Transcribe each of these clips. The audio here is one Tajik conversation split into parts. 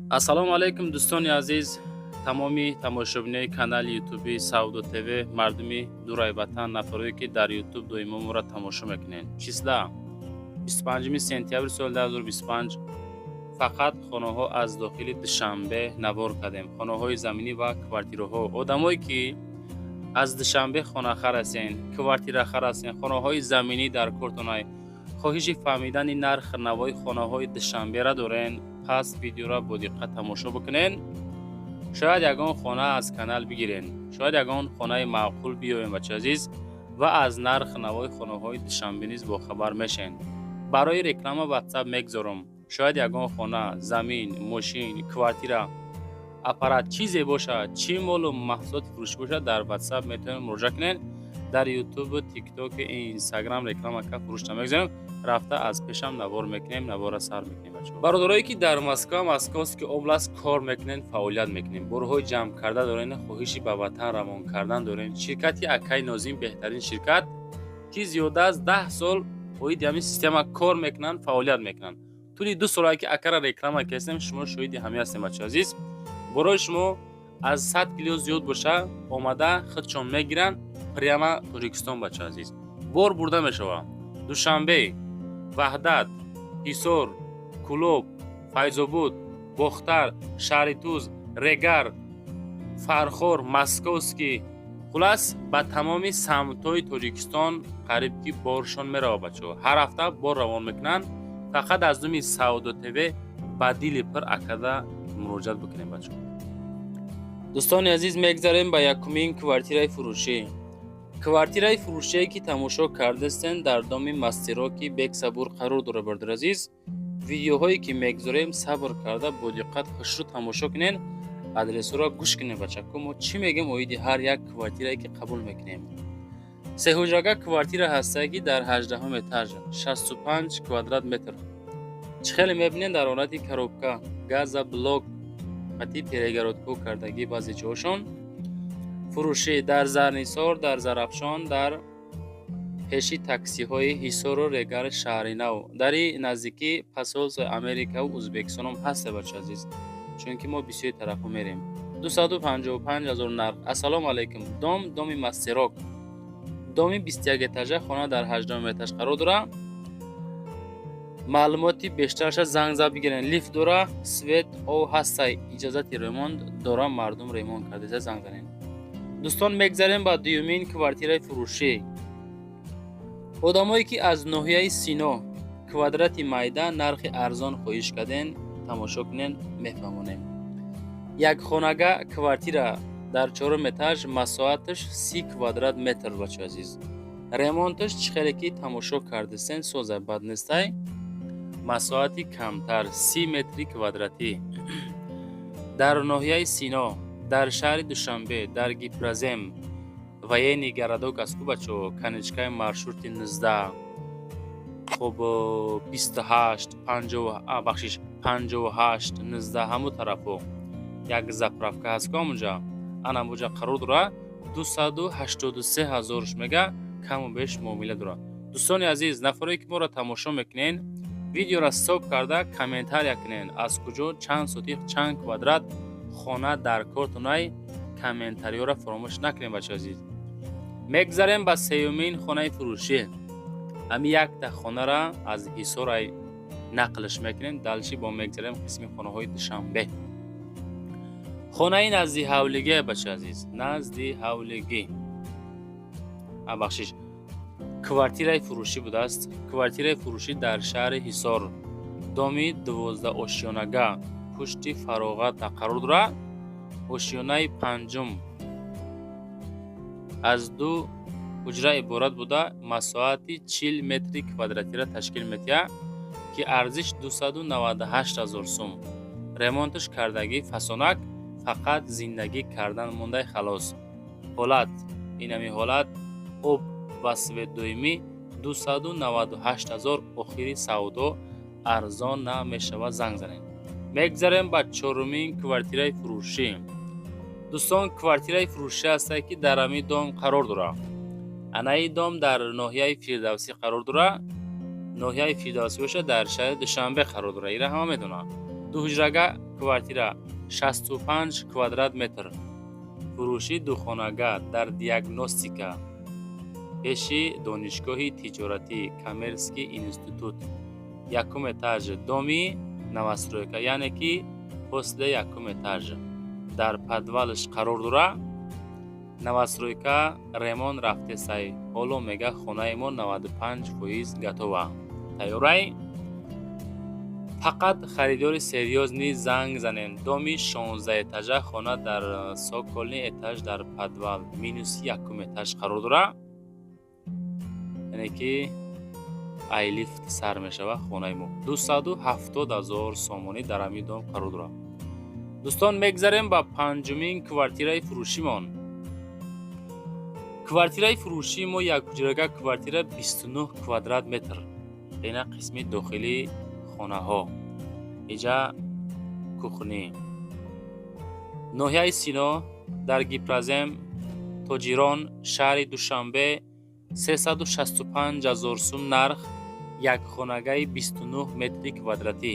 ассалому алайкум дӯстони азиз, тамоми тамошобинони канали ютуби Саудо ТВ, мардуми дурай ватан, нафароне ки дар ютуб доимо моро тамошо мекунед. Числа 25 сентябри соли 2025 фақат хонаҳо аз дохили Душанбе навор кардем. Хонаҳои заминӣ ва квартираҳо. Одамое ки аз Душанбе хонахар ҳастен, квартирахар ҳастен, хонаҳои заминӣ дар кортонай, хоҳиши фаҳмидани нарх навои хонаҳои Душанберо дорен, пас видеоро бо диққат тамошо бикунен. шояд ягон хона аз канал бигирен, шояд ягон хонаи маъқул биёен бачаи азиз ва аз нарх навои хонаҳои Душанбе низ бохабар мешавен. барои реклама WhatsApp мегузорам. шояд ягон хона, замин, мошин, квартира, аппарат чизе бошад, чӣ молу маҳсулоти фурӯшӣ бошад, дар WhatsApp метавонед муроҷиат кунед. дар YouTube, TikTok, Instagram реклама ка фурӯш намегузорем. рафта аз пешам навор мекунем, навора сар мекунем. бародарое ки дар Московский област кор мекунен, фаъолият мекунем, борҳои ҷамъ карда дорен, хоҳиши ба ватан равон кардан дорен, ширкати Акай Нозим беҳтарин ширкат ки зиёда аз 10 сол оиди ҳамин система кор мекунанд, фаъолият мекунанд. тӯли 2 солае ки Акара реклама кардем, шумо шоҳиди ҳамин ҳастем бачаи азиз. борои шумо аз 100 кило зиёд боша омада худшон мегиранд прямо Тоҷикистон бачаи азиз. бор бурда мешавад. Душанбе, Ваҳдат, Ҳисор, Кӯлоб, Файзобод, Бохтар, Шаҳри Туз, Регар, Фархор, Московский, хулас ба тамоми самтҳои Тоҷикистон қариб ки боршон меравад бачаҳо. ҳар ҳафта бор равон мекунанд. фақат аз думи Саудо ТВ ба дили пир акада муроҷиат бикунем бачаҳо. дӯстони азиз, мегзарем ба якумин квартираи фурӯшӣ. квартираи фурӯшие ки тамошо кардастен дар доми Мастероки Бексабур қарор дорад. бародари азиз, видеоҳое ки мегзорем сабр карда бо диққат хушрӯ тамошо кунен, адресҳоро гӯш кунен бачако. мо чӣ мегем оиди ҳар як квартирае ки қабул мекунем. сеҳуҷрага квартира ҳастае ки дар 18-ум этаж, 65 квадрат метр. чӣ хеле мебинен дар ҳолати коробка, газа блок, қати перегородку кардагӣ баъзе ҷоҳошон. фурӯшӣ дар Зарнисор, дар Зарафшон, дар пеши таксиҳои Ҳисору Регар Шаҳри Нав, дари наздики посолствои Америкаву Ӯзбекистонам ҳаста бачаи азиз, чунки мо бисёри тарафҳо мерем. 255 000 нарх. Ассалому алайкум. доми Мастерок, доми 21 этажа, хона дар 18 этаж қарор дорад. маълумоти бештарша занг зад бигирен. лифт дора, свет, об ҳастай, иҷозати ремонт дора, мардум ремонт кардеса занг занен. дӯстон, мегзарем ба дуюмин квартираи фурӯшӣ. одамое ки аз ноҳияи Сино квадрати майда нархи арзон хоҳиш карден, тамошо кунен, мефаҳмонем. якхонага квартира дар 4 этаж, масоаташ 30 квадрат метр бачаи азиз. ремонташ чӣ хеле ки тамошо кардастен, соза бад нестай. масоати камтар 30 метри квадратӣ. дар ноҳияи Сино, дар шаҳри Душанбе, дар Гипразем, военный городок аст бачаҳо, каничкаи маршрути 19, хоб 28, 58, 19 ҳамун тарафо як заправка ҳаст ҳамунҷа, ана ҳамунҷа қарор дорад. 283 000 мега, каму беш муомила дорад. дӯстони азиз, нафароне ки моро тамошо мекунен, видеоро стоп карда комментария кунен, аз куҷо, чанд сотих, чанд квадрат хона дар кортонай, комментариёро фаромӯш накунем бачаи азиз. мегзарем ба сеюмин хонаи фурӯшӣ. ҳамин якта хонара аз Ҳисорай нақлш мекунем, далши бо мегзарем қисми хонаҳои Душанбе. хонаи назди ҳавлигӣ бачаи азиз, назди ҳавлигӣ, бахшиш, квартираи фурӯшӣ будааст. квартираи фурӯшӣ дар шаҳри Ҳисор, доми 12 ошёнага, пушти фароғат қарор дорад. ошёнаи панҷум аз 2 ҳуҷра иборат буда, масоати 40 метри квадратира ташкил метиҳад ки арзиш 298 000 сум. ремонташ кардагӣ фасонак, фақат зиндагӣ кардан мондай халос. ҳолат, ин ҳамин ҳолат, об ва свет доимӣ 298 000. охири савдо арзон намешавад, занг занед. мегзарем ба чорумин квартираи фурӯшӣ. дӯстон, квартираи фурӯшӣ ҳастае ки дар ҳамин дом қарор дорад. анаи дом дар ноҳияи Фирдавсӣ қарор дорад. ноҳияи Фирдавсӣ бошад, дар шаҳри Душанбе қарор дорад. ира ҳама медонад. дуҳуҷрага квартира 65 квадрат метр. фурӯши духонага дар диагностика пеши донишгоҳи тиҷоратӣ Коммерческий институт. Якум этаж доми новостройка, яъне ки после якум этаж дар подвалш қарор дора. Новостройка ремонт рафте сай. Ҳоло мега хонаи мо 95% готова. Тайёрай? Фақат харидори серьёзни занг занем. Доми 16 этажа хона дар соколни этаж дар подвал минус якум этаж қарор дора. Яъне ки ай лифт сар мешава хонаи мо. 270,000 сомонӣ дар ҳамин дом қарор дора. дӯстон, мегзарем ба панҷумин квартираи фурӯшимон. Квартираи фурӯшии мо якҳуҷрага квартира 29 квадрат метр. Ина қисми дохили хонаҳо. Иҷа кухни. Ноҳияи Сино дар Гипразем, Тоҷирон, шаҳри Душанбе 365,000 сум нарх, якхонагаи 29 метри квадратӣ.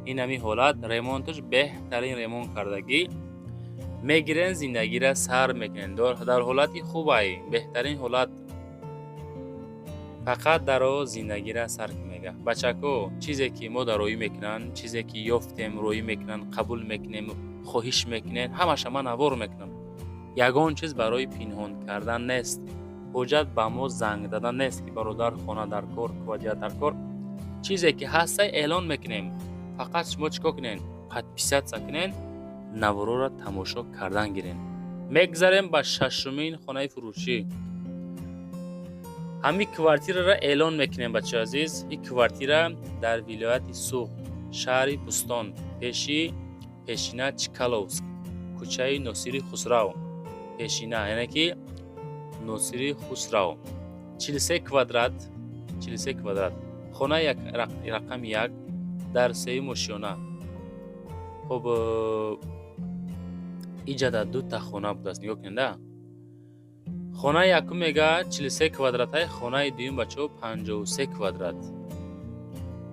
Ин ҳамин ҳолат ремонташ беҳтарин ремонт кардагӣ. Мегирен зиндагиро сар мекунен. Дар ҳолати хубай, беҳтарин ҳолат. Фақат даро зиндагиро сар мега. Бачако чизе ки мо дароӣ мекунанд, чизе ки ёфтем роӣ мекунанд, қабул мекунем, хоҳиш мекунем, ҳамаша ман навор мекунам. Ягон чиз барои пинҳон кардан нест. ҳоҷат ба мо занг дадан нест ки бародар хона дар кор, квартира дар кор. Чизе ки ҳастай эълон мекунем. Фақат шумо чикор кунен? Подписатсия кунен, наворора тамошо кардан гирен. Мегзарем ба шашумин хонаи фурӯшӣ. ҳамин квартираро эълон мекунем бачаи азиз. ин квартира дар вилояти Суғ, шаҳри Бустон, пешина Чкаловск, кӯчаи Носири Хусрав. Пешина яъне ки Носири Хусрав. 43 квадрат. Хона рақами 1 дар сеюм ошёна. хоб иҷада дута хона будааст. нигоҳ кунед. Хонаи якум мега 43 квадратаи, хонаи дуюм бачаҳо 53 квадрат.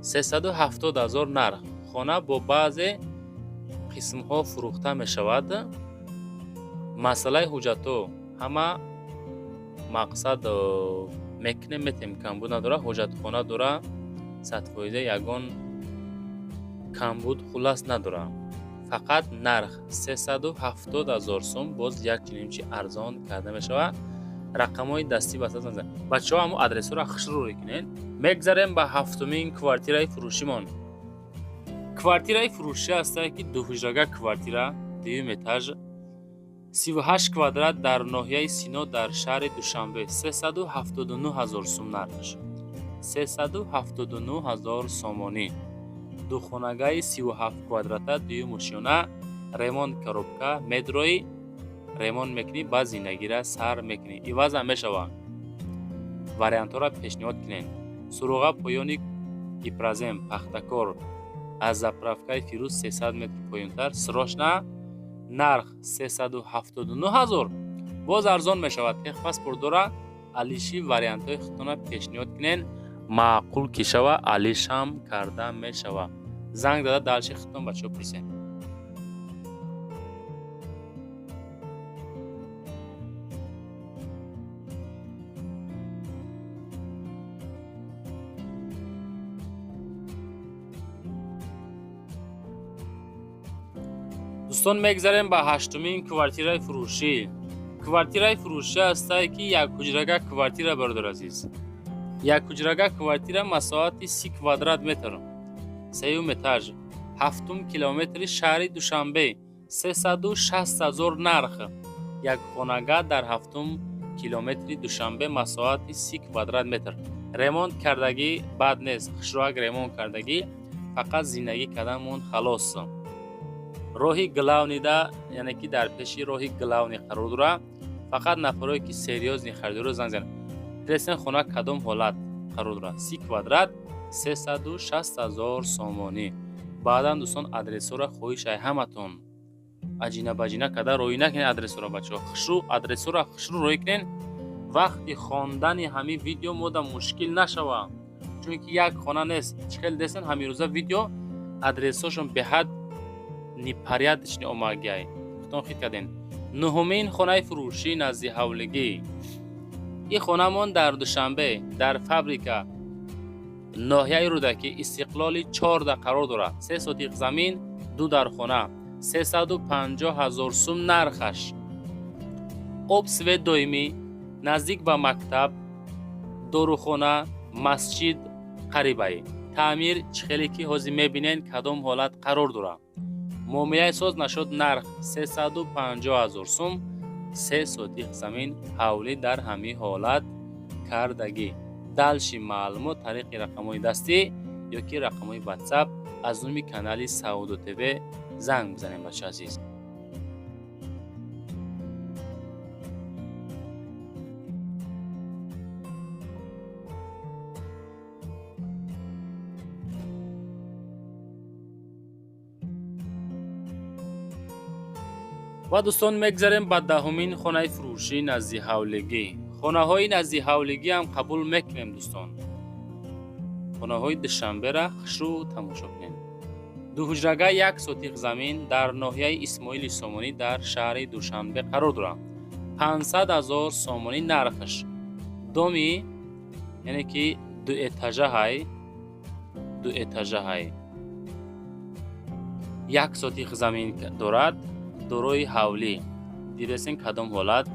370,000 нарх. хона бо баъзе қисмҳо фурӯхта мешавад. Масъалаи ҳуҷҷатҳо ҳама мақсад мекунем, метем камбуд надора, ҳоҷатхона дора, 100% ягон камбуд хулас надора. Фақат нарх 370,000 сум, боз як чинимчи арзон карда мешавад. рақамҳои дастӣ ба асосан. Бачаҳо ҳамо адресҳоро хушрӯ кунед. Мегзарем ба ҳафтумин квартираи фурӯшимон. Квартираи фурӯшӣ ҳастае ки дуҳуҷрага квартира, дуюм этаж, 38 квадрат дар ноҳияи Сино дар шаҳри Душанбе, 379,000 сум нархш. 379,000 сомонӣ. Духонагаи 37 квадрата, дуюм ошёна, ремонт коробка, медрои ремонт мекунӣ, баъд зиндагиро сар мекунӣ. иваза мешава. Вариантҳоро пешниҳод кунед. Суруға поёни Гипразем, пахтакор, аз заправкаи Фирӯз 300 метр поёнтар, срочна нарх 379,000. боз арзон мешавад. тех паспорт дора. алиши вариантҳои худтона пешниҳод кунед. маъқул ки шава, алишам карда мешава. занг дада далши худтон бачаҳо пурсед. дӯстон, мегзарем ба ҳаштумин квартираи фурӯшӣ. Квартираи фурӯшӣ ҳастае ки якҳуҷрага квартира бародар азиз. Якҳуҷрага квартира масоҳати 30 квадрат метр, сеюм этаж, 7 километри шаҳри Душанбе, 360,000 нарх. Якхонага дар 7 километри Душанбе, масоҳати 30 квадрат метр. ремонт кардагӣ бад нест. хушроак ремонт кардагӣ, фақат зиндагӣ кардан монд халос. роҳи главнида, яъне ки дар пеши роҳи главни қарор дора. фақат нафарое ки серьёзни харидоро занг занед. пресен хона кадом ҳолат қарор дора. 30 квадрат, 360,000 сомонӣ. баъдан дӯстон, адресҳоро хоҳишай ҳаматон аҷина баҷина када роӣ накунед. адресҳоро бачаҳо адресҳоро хушрӯ роӣ кунед. вақти хондани ҳамин видео мода мушкил нашава, чунки як хона нест. чикел десен ҳамин рӯза видео адресҳошон беҳад نیپریادش نی اوماگی ختون خیلی کردین. نهمین خانه فروشی نزدی حولگی. این خانه من در دوشنبه در فابریکه ناحیه رودکی استقلالی 14 قرار دارد. 3 سوتیق زمین، 2 در خانه، 350,000 سوم نرخش. обсвет доимӣ наздик ба мактаб, дорухона, масҷид қарибае. таъмир чихеле ки ҳозир мебинен кадом ҳолат қарор дорад. муомилаи соз нашуд нарх 350,000 сум, 3 сотиқ замин ҳавлӣ дар ҳамин ҳолат кардагӣ. далши маълумот тариқи рақамҳои дастӣ ёки рақамҳои ватсап аз нӯми канали Саудо ТВ занг бизанем бачаи азиз. ва дӯстон мегзарем ба даҳумин хонаи фурӯшӣ назди ҳавлигӣ. хонаҳои назди ҳавлигӣ ҳам қабул мекунем дӯстон. хонаҳои душанбера хушрӯ тамошо кунем. дуҳуҷрага 1 сотиқ замин дар ноҳияи Исмоили Сомонӣ дар шаҳри Душанбе қарор дорад. 500,000 сомонӣ нархаш. доми яъне ки ду этажаҳай 1 сотиқ замин дорад. дорои ҳавлӣ диресен кадом ҳолат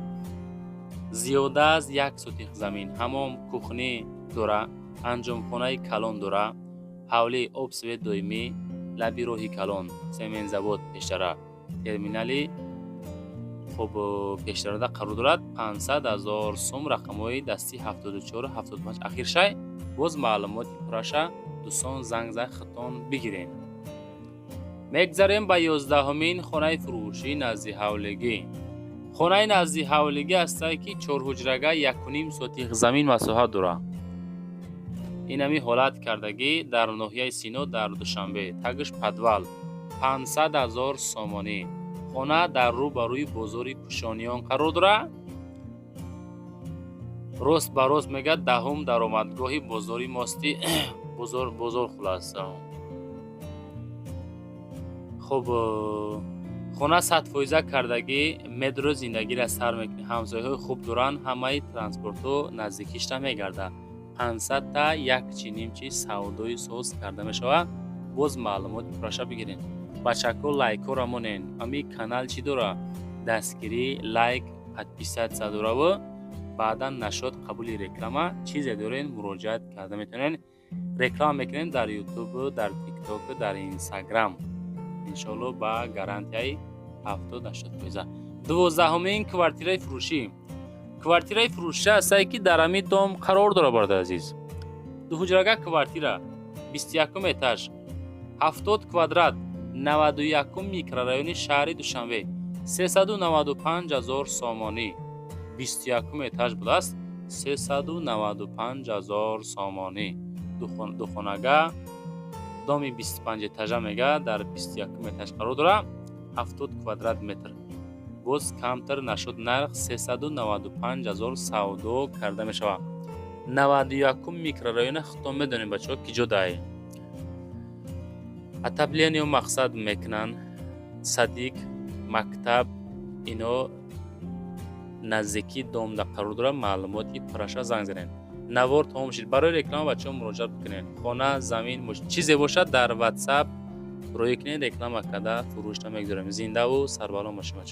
зиёда аз 1 сотиқ замин ҳамом кухнӣ дора, анҷомхонаи калон дора, ҳавлӣ обсвет доимӣ, лаби роҳи калон, семензавод пештара, терминали хуб пештарада қарор дорад. 500,000 сум рақамҳои дастӣ 74-75 ахиршай. боз маълумоти пураша дӯстон занг зад хитон бигирен. мегзарем ба 11-ҳумин хонаи фурӯшӣ назди ҳавлигӣ. хонаи назди ҳавлигӣ ҳастае ки 4 ҳуҷрага 1.5 сотиқ замин масоҳат дорад. инами ҳолат кардагӣ дар ноҳияи Сино дар Душанбе. тагиш подвал 500,000 сомонӣ. хона дар рӯбарӯи бозори Кушониён қарор дорад. рост ба рост мегӯяд даҳум даромадгоҳи бозори мости бозор хулоса. хуб хона 100% кардагӣ метро зиндагиро сар мекунӣ. ҳамсояҳои хуб доранд, ҳамаи транспортҳо наздикишта мегардад. 500-та якчи нимчи савдои соз карда мешавад. боз маълумоти пураша бигирен. бачаҳко лайкҳоро монен. ами канал чӣ дора? дастгирӣ, лайк, подписатсия дораву баъдан нашод қабули реклама чизе дорен муроҷиат карда метавонен. реклама мекунем дар YouTube, дар TikTok, дар Instagram. иншоалло ба гарантияи 70-80%. 12-ҳумин квартираи фурӯшӣ. квартираи фурӯшӣ ҳастае ки дар ҳамин дом қарор дорад бародари азиз. дуҳуҷрага квартира 21 этаж 70 квадрат 91 микрорайони шаҳри Душанбе 395,000 сомонӣ. 21 этаж будааст. 395,000 сомонӣ. духонага доми 25 этажа мега дар 21 этаж қарор дорад. 70 квадрат метр. боз камтар нашуд нарх 395,000 савдо карда мешавад. 91 микрорайона хитон медонем бачаҳо ки ҷодае. отоплениё мақсад мекунанд. садик, мактаб ино наздики домда қарор дорад. маълумоти пураша занг занед. навор тамом шид. барои реклама бачаҳо муроҷиат бикунед. хона, замин, чизе бошад дар WhatsApp рӯй кунед, реклама карда фурӯшта мегузорем. зиндаву сарбалом бошед бачаҳо.